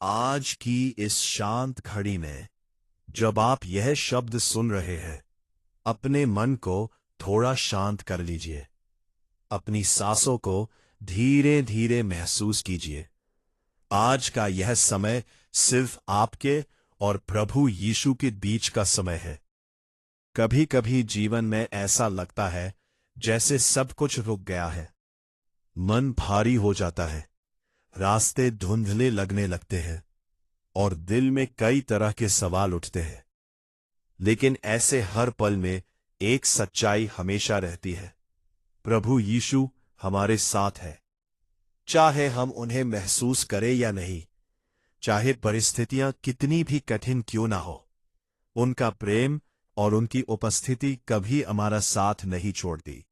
आज की इस शांत घड़ी में जब आप यह शब्द सुन रहे हैं, अपने मन को थोड़ा शांत कर लीजिए। अपनी सांसों को धीरे धीरे महसूस कीजिए। आज का यह समय सिर्फ आपके और प्रभु यीशु के बीच का समय है। कभी कभी जीवन में ऐसा लगता है जैसे सब कुछ रुक गया है। मन भारी हो जाता है, रास्ते धुंधले लगने लगते हैं और दिल में कई तरह के सवाल उठते हैं। लेकिन ऐसे हर पल में एक सच्चाई हमेशा रहती है। प्रभु यीशु हमारे साथ है, चाहे हम उन्हें महसूस करें या नहीं, चाहे परिस्थितियां कितनी भी कठिन क्यों ना हो। उनका प्रेम और उनकी उपस्थिति कभी हमारा साथ नहीं छोड़ती।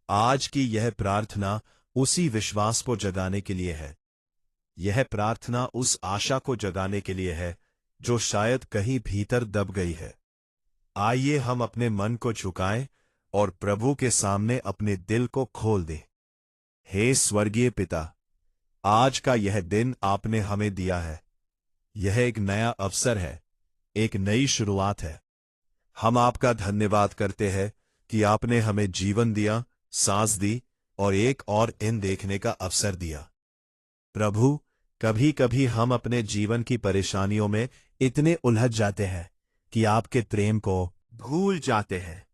आज की यह प्रार्थना उसी विश्वास को जगाने के लिए है। यह प्रार्थना उस आशा को जगाने के लिए है जो शायद कहीं भीतर दब गई है। आइए हम अपने मन को झुकाएं और प्रभु के सामने अपने दिल को खोल दें। हे स्वर्गीय पिता, आज का यह दिन आपने हमें दिया है। यह एक नया अवसर है, एक नई शुरुआत है। हम आपका धन्यवाद करते हैं कि आपने हमें जीवन दिया, सांस दी और एक और दिन देखने का अवसर दिया। प्रभु, कभी कभी हम अपने जीवन की परेशानियों में इतने उलझ जाते हैं कि आपके प्रेम को भूल जाते हैं।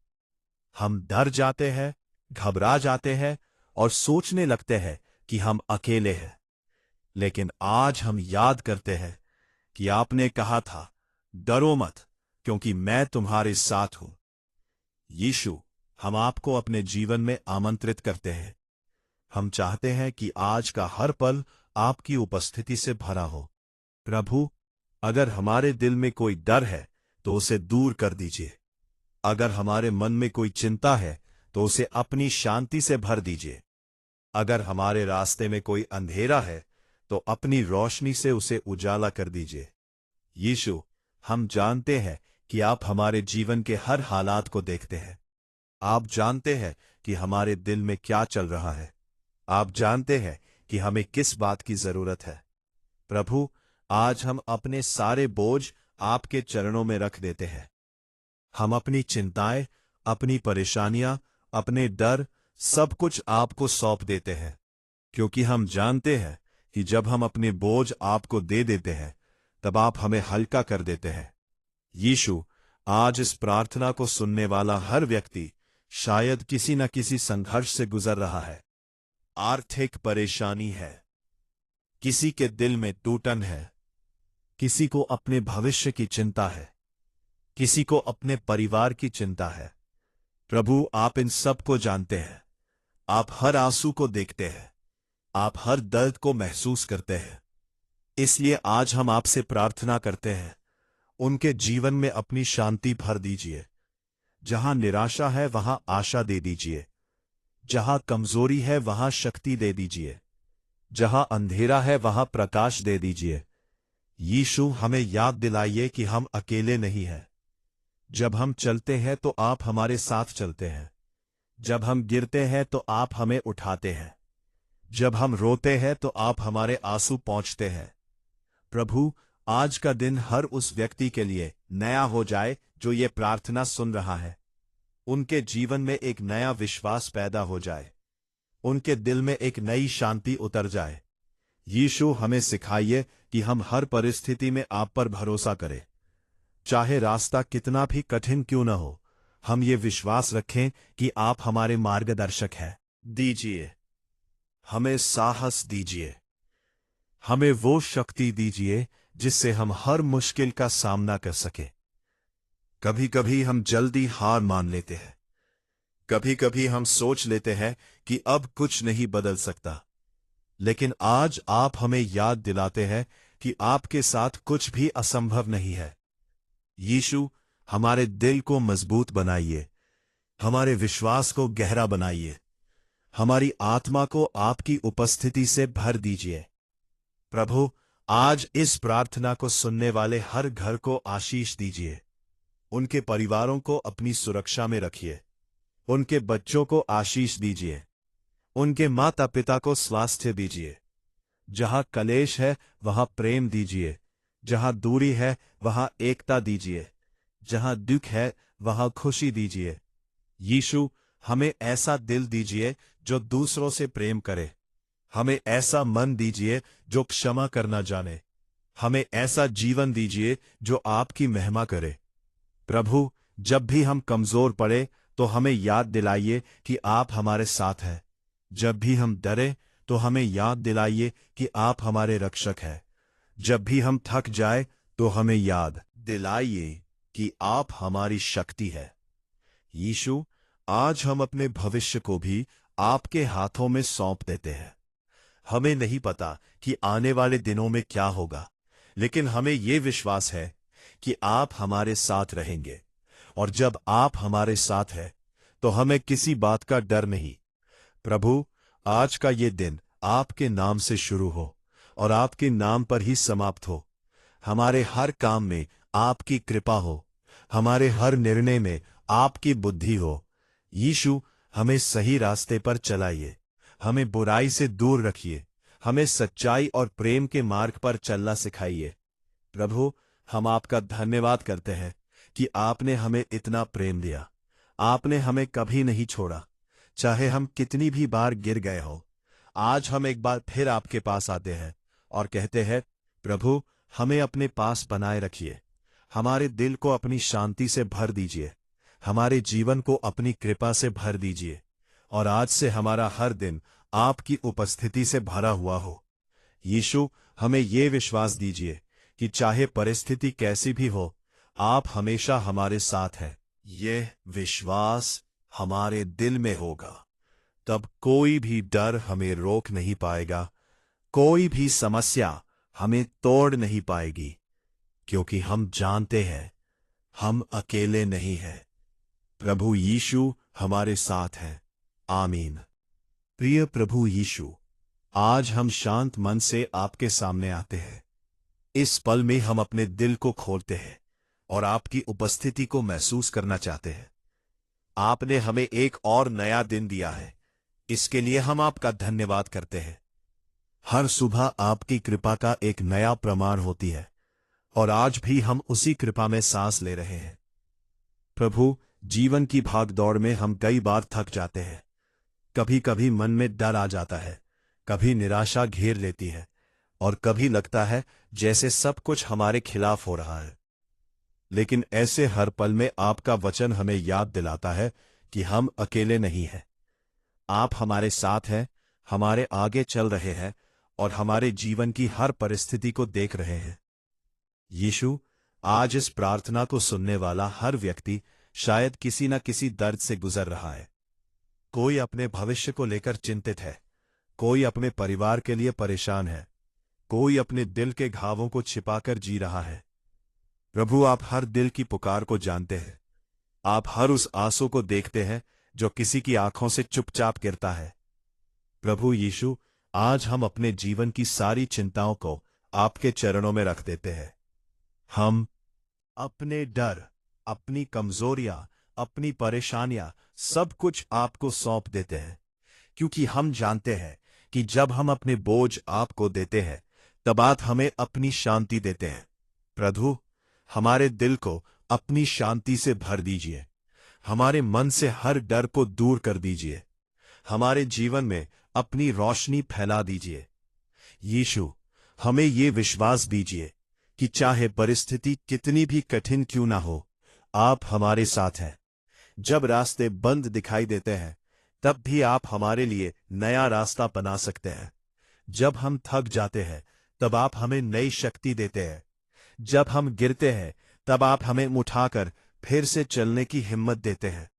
हम डर जाते हैं, घबरा जाते हैं और सोचने लगते हैं कि हम अकेले हैं। लेकिन आज हम याद करते हैं कि आपने कहा था, डरो मत, क्योंकि मैं तुम्हारे साथ हूं। यीशु, हम आपको अपने जीवन में आमंत्रित करते हैं। हम चाहते हैं कि आज का हर पल आपकी उपस्थिति से भरा हो। प्रभु, अगर हमारे दिल में कोई डर है तो उसे दूर कर दीजिए। अगर हमारे मन में कोई चिंता है तो उसे अपनी शांति से भर दीजिए। अगर हमारे रास्ते में कोई अंधेरा है तो अपनी रोशनी से उसे उजाला कर दीजिए। यीशु, हम जानते हैं कि आप हमारे जीवन के हर हालात को देखते हैं। आप जानते हैं कि हमारे दिल में क्या चल रहा है। आप जानते हैं कि हमें किस बात की जरूरत है। प्रभु, आज हम अपने सारे बोझ आपके चरणों में रख देते हैं। हम अपनी चिंताएं, अपनी परेशानियां, अपने डर, सब कुछ आपको सौंप देते हैं, क्योंकि हम जानते हैं कि जब हम अपने बोझ आपको दे देते हैं तब आप हमें हल्का कर देते हैं। यीशु, आज इस प्रार्थना को सुनने वाला हर व्यक्ति शायद किसी न किसी संघर्ष से गुजर रहा है। आर्थिक परेशानी है, किसी के दिल में टूटन है, किसी को अपने भविष्य की चिंता है, किसी को अपने परिवार की चिंता है। प्रभु, आप इन सब को जानते हैं। आप हर आंसू को देखते हैं। आप हर दर्द को महसूस करते हैं। इसलिए आज हम आपसे प्रार्थना करते हैं, उनके जीवन में अपनी शांति भर दीजिए। जहां निराशा है वहां आशा दे दीजिए। जहां कमजोरी है वहां शक्ति दे दीजिए। जहां अंधेरा है वहां प्रकाश दे दीजिए। यीशु, हमें याद दिलाइए कि हम अकेले नहीं हैं। जब हम चलते हैं तो आप हमारे साथ चलते हैं। जब हम गिरते हैं तो आप हमें उठाते हैं। जब हम रोते हैं तो आप हमारे आंसू पोंछते हैं। प्रभु, आज का दिन हर उस व्यक्ति के लिए नया हो जाए जो ये प्रार्थना सुन रहा है। उनके जीवन में एक नया विश्वास पैदा हो जाए। उनके दिल में एक नई शांति उतर जाए। यीशु, हमें सिखाइए कि हम हर परिस्थिति में आप पर भरोसा करें। चाहे रास्ता कितना भी कठिन क्यों न हो, हम ये विश्वास रखें कि आप हमारे मार्गदर्शक हैं। दीजिए, हमें साहस दीजिए। हमें वो शक्ति दीजिए जिससे हम हर मुश्किल का सामना कर सकें। कभी कभी हम जल्दी हार मान लेते हैं। कभी कभी हम सोच लेते हैं कि अब कुछ नहीं बदल सकता। लेकिन आज आप हमें याद दिलाते हैं कि आपके साथ कुछ भी असंभव नहीं है। यीशु, हमारे दिल को मजबूत बनाइए। हमारे विश्वास को गहरा बनाइए। हमारी आत्मा को आपकी उपस्थिति से भर दीजिए। प्रभु, आज इस प्रार्थना को सुनने वाले हर घर को आशीष दीजिए। उनके परिवारों को अपनी सुरक्षा में रखिए। उनके बच्चों को आशीष दीजिए। उनके माता पिता को स्वास्थ्य दीजिए। जहां कलेश है वहां प्रेम दीजिए, जहां दूरी है वहां एकता दीजिए, जहां दुख है वहां खुशी दीजिए। यीशु, हमें ऐसा दिल दीजिए जो दूसरों से प्रेम करे। हमें ऐसा मन दीजिए जो क्षमा करना जाने। हमें ऐसा जीवन दीजिए जो आपकी महिमा करे। प्रभु, जब भी हम कमजोर पड़े तो हमें याद दिलाइए कि आप हमारे साथ हैं। जब भी हम डरे तो हमें याद दिलाइए कि आप हमारे रक्षक हैं। जब भी हम थक जाए तो हमें याद दिलाइए कि आप हमारी शक्ति है। यीशु, आज हम अपने भविष्य को भी आपके हाथों में सौंप देते हैं। हमें नहीं पता कि आने वाले दिनों में क्या होगा, लेकिन हमें ये विश्वास है कि आप हमारे साथ रहेंगे। और जब आप हमारे साथ हैं तो हमें किसी बात का डर नहीं। प्रभु, आज का ये दिन आपके नाम से शुरू हो और आपके नाम पर ही समाप्त हो। हमारे हर काम में आपकी कृपा हो, हमारे हर निर्णय में आपकी बुद्धि हो। यीशु, हमें सही रास्ते पर चलाइए, हमें बुराई से दूर रखिए, हमें सच्चाई और प्रेम के मार्ग पर चलना सिखाइए। प्रभु, हम आपका धन्यवाद करते हैं कि आपने हमें इतना प्रेम दिया। आपने हमें कभी नहीं छोड़ा, चाहे हम कितनी भी बार गिर गए हो। आज हम एक बार फिर आपके पास आते हैं और कहते हैं, प्रभु, हमें अपने पास बनाए रखिए, हमारे दिल को अपनी शांति से भर दीजिए, हमारे जीवन को अपनी कृपा से भर दीजिए, और आज से हमारा हर दिन आपकी उपस्थिति से भरा हुआ हो। यीशु, हमें ये विश्वास दीजिए कि चाहे परिस्थिति कैसी भी हो, आप हमेशा हमारे साथ हैं। यह विश्वास हमारे दिल में होगा, तब कोई भी डर हमें रोक नहीं पाएगा, कोई भी समस्या हमें तोड़ नहीं पाएगी, क्योंकि हम जानते हैं हम अकेले नहीं हैं। प्रभु यीशु हमारे साथ हैं। आमीन। प्रिय प्रभु यीशु, आज हम शांत मन से आपके सामने आते हैं। इस पल में हम अपने दिल को खोलते हैं और आपकी उपस्थिति को महसूस करना चाहते हैं। आपने हमें एक और नया दिन दिया है, इसके लिए हम आपका धन्यवाद करते हैं। हर सुबह आपकी कृपा का एक नया प्रमाण होती है, और आज भी हम उसी कृपा में सांस ले रहे हैं। प्रभु, जीवन की भागदौड़ में हम कई बार थक जाते हैं। कभी कभी मन में डर आ जाता है, कभी निराशा घेर लेती है, और कभी लगता है जैसे सब कुछ हमारे खिलाफ हो रहा है। लेकिन ऐसे हर पल में आपका वचन हमें याद दिलाता है कि हम अकेले नहीं हैं। आप हमारे साथ हैं, हमारे आगे चल रहे हैं और हमारे जीवन की हर परिस्थिति को देख रहे हैं। यीशु, आज इस प्रार्थना को सुनने वाला हर व्यक्ति शायद किसी न किसी दर्द से गुजर रहा है। कोई अपने भविष्य को लेकर चिंतित है, कोई अपने परिवार के लिए परेशान है, कोई अपने दिल के घावों को छिपाकर जी रहा है। प्रभु, आप हर दिल की पुकार को जानते हैं। आप हर उस आंसू को देखते हैं जो किसी की आंखों से चुपचाप गिरता है। प्रभु यीशु, आज हम अपने जीवन की सारी चिंताओं को आपके चरणों में रख देते हैं। हम अपने डर, अपनी कमजोरियां, अपनी परेशानियां, सब कुछ आपको सौंप देते हैं, क्योंकि हम जानते हैं कि जब हम अपने बोझ आपको देते हैं तब आप हमें अपनी शांति देते हैं। प्रभु, हमारे दिल को अपनी शांति से भर दीजिए, हमारे मन से हर डर को दूर कर दीजिए, हमारे जीवन में अपनी रोशनी फैला दीजिए। यीशु, हमें ये विश्वास दीजिए कि चाहे परिस्थिति कितनी भी कठिन क्यों ना हो, आप हमारे साथ हैं। जब रास्ते बंद दिखाई देते हैं तब भी आप हमारे लिए नया रास्ता बना सकते हैं। जब हम थक जाते हैं तब आप हमें नई शक्ति देते हैं। जब हम गिरते हैं तब आप हमें उठाकर फिर से चलने की हिम्मत देते हैं।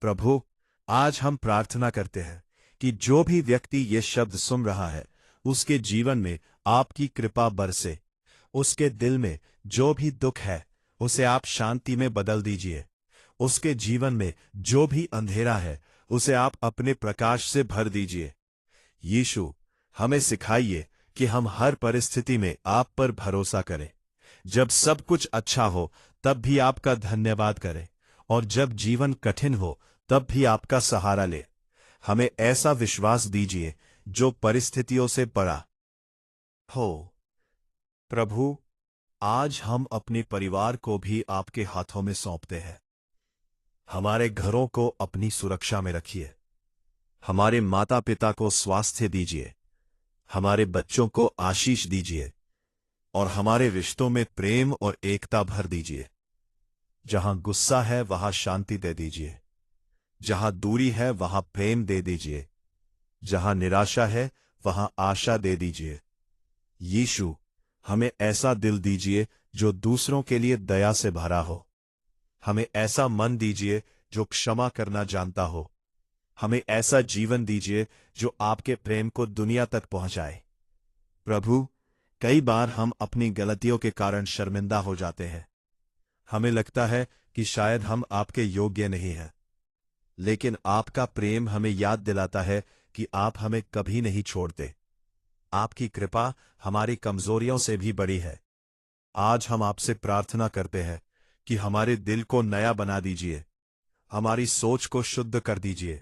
प्रभु, आज हम प्रार्थना करते हैं कि जो भी व्यक्ति ये शब्द सुन रहा है उसके जीवन में आपकी कृपा बरसे। उसके दिल में जो भी दुख है उसे आप शांति में बदल दीजिए। उसके जीवन में जो भी अंधेरा है उसे आप अपने प्रकाश से भर दीजिए। यीशु, हमें सिखाइए कि हम हर परिस्थिति में आप पर भरोसा करें। जब सब कुछ अच्छा हो तब भी आपका धन्यवाद करें, और जब जीवन कठिन हो तब भी आपका सहारा ले। हमें ऐसा विश्वास दीजिए जो परिस्थितियों से बड़ा हो। प्रभु, आज हम अपने परिवार को भी आपके हाथों में सौंपते हैं। हमारे घरों को अपनी सुरक्षा में रखिए। हमारे माता पिता को स्वास्थ्य दीजिए, हमारे बच्चों को आशीष दीजिए और हमारे रिश्तों में प्रेम और एकता भर दीजिए। जहां गुस्सा है वहां शांति दे दीजिए, जहां दूरी है वहां प्रेम दे दीजिए, जहां निराशा है वहां आशा दे दीजिए। यीशु, हमें ऐसा दिल दीजिए जो दूसरों के लिए दया से भरा हो। हमें ऐसा मन दीजिए जो क्षमा करना जानता हो। हमें ऐसा जीवन दीजिए जो आपके प्रेम को दुनिया तक पहुंचाए। प्रभु, कई बार हम अपनी गलतियों के कारण शर्मिंदा हो जाते हैं। हमें लगता है कि शायद हम आपके योग्य नहीं हैं, लेकिन आपका प्रेम हमें याद दिलाता है कि आप हमें कभी नहीं छोड़ते। आपकी कृपा हमारी कमजोरियों से भी बड़ी है। आज हम आपसे प्रार्थना करते हैं कि हमारे दिल को नया बना दीजिए, हमारी सोच को शुद्ध कर दीजिए,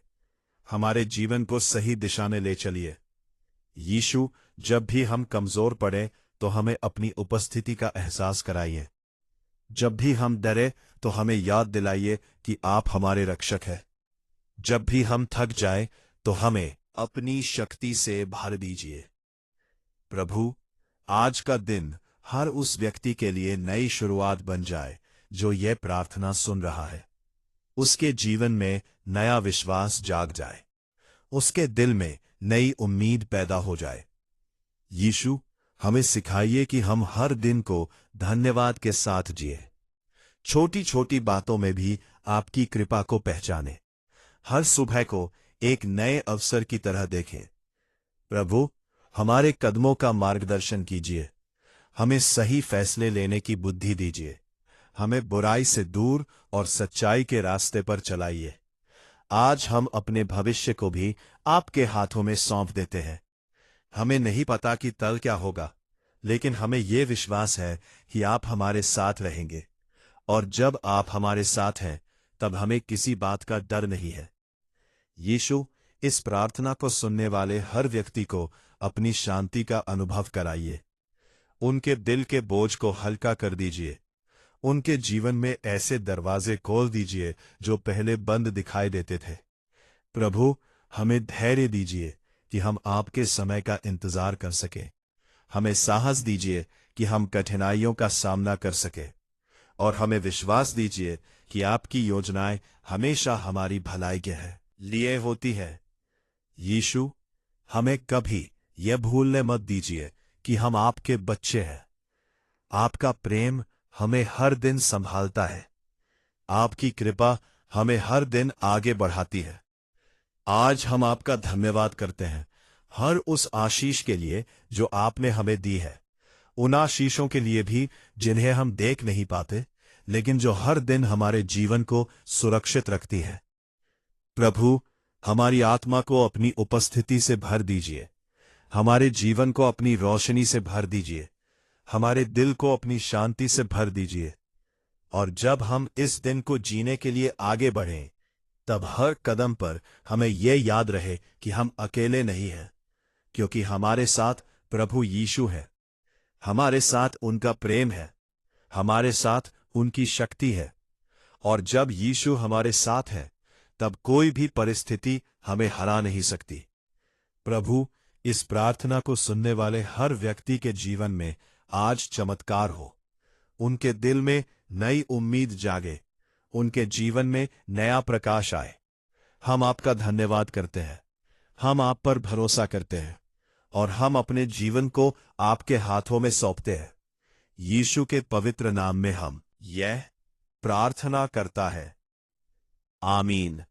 हमारे जीवन को सही दिशा में ले चलिए। यीशु, जब भी हम कमजोर पड़े तो हमें अपनी उपस्थिति का एहसास कराइए। जब भी हम डरे तो हमें याद दिलाइए कि आप हमारे रक्षक हैं। जब भी हम थक जाएं तो हमें अपनी शक्ति से भर दीजिए। प्रभु, आज का दिन हर उस व्यक्ति के लिए नई शुरुआत बन जाए जो यह प्रार्थना सुन रहा है। उसके जीवन में नया विश्वास जाग जाए, उसके दिल में नई उम्मीद पैदा हो जाए। यीशु, हमें सिखाइए कि हम हर दिन को धन्यवाद के साथ जिए, छोटी छोटी बातों में भी आपकी कृपा को पहचानें, हर सुबह को एक नए अवसर की तरह देखें। प्रभु, हमारे कदमों का मार्गदर्शन कीजिए, हमें सही फैसले लेने की बुद्धि दीजिए, हमें बुराई से दूर और सच्चाई के रास्ते पर चलाइए। आज हम अपने भविष्य को भी आपके हाथों में सौंप देते हैं। हमें नहीं पता कि कल क्या होगा, लेकिन हमें यह विश्वास है कि आप हमारे साथ रहेंगे, और जब आप हमारे साथ हैं तब हमें किसी बात का डर नहीं है। यीशु, इस प्रार्थना को सुनने वाले हर व्यक्ति को अपनी शांति का अनुभव कराइए। उनके दिल के बोझ को हल्का कर दीजिए। उनके जीवन में ऐसे दरवाजे खोल दीजिए जो पहले बंद दिखाई देते थे। प्रभु, हमें धैर्य दीजिए कि हम आपके समय का इंतजार कर सकें। हमें साहस दीजिए कि हम कठिनाइयों का सामना कर सकें, और हमें विश्वास दीजिए कि आपकी योजनाएं हमेशा हमारी भलाई के लिए होती है। यीशु, हमें कभी यह भूलने मत दीजिए कि हम आपके बच्चे हैं। आपका प्रेम हमें हर दिन संभालता है। आपकी कृपा हमें हर दिन आगे बढ़ाती है। आज हम आपका धन्यवाद करते हैं हर उस आशीष के लिए जो आपने हमें दी है, उन आशीषों के लिए भी जिन्हें हम देख नहीं पाते, लेकिन जो हर दिन हमारे जीवन को सुरक्षित रखती है। प्रभु, हमारी आत्मा को अपनी उपस्थिति से भर दीजिए, हमारे जीवन को अपनी रोशनी से भर दीजिए, हमारे दिल को अपनी शांति से भर दीजिए। और जब हम इस दिन को जीने के लिए आगे बढ़ें, तब हर कदम पर हमें यह याद रहे कि हम अकेले नहीं हैं, क्योंकि हमारे साथ प्रभु यीशु है, हमारे साथ उनका प्रेम है, हमारे साथ उनकी शक्ति है। और जब यीशु हमारे साथ है, तब कोई भी परिस्थिति हमें हरा नहीं सकती। प्रभु, इस प्रार्थना को सुनने वाले हर व्यक्ति के जीवन में आज चमत्कार हो, उनके दिल में नई उम्मीद जागे, उनके जीवन में नया प्रकाश आए। हम आपका धन्यवाद करते हैं, हम आप पर भरोसा करते हैं, और हम अपने जीवन को आपके हाथों में सौंपते हैं। यीशु के पवित्र नाम में हम यह प्रार्थना करता है। आमीन।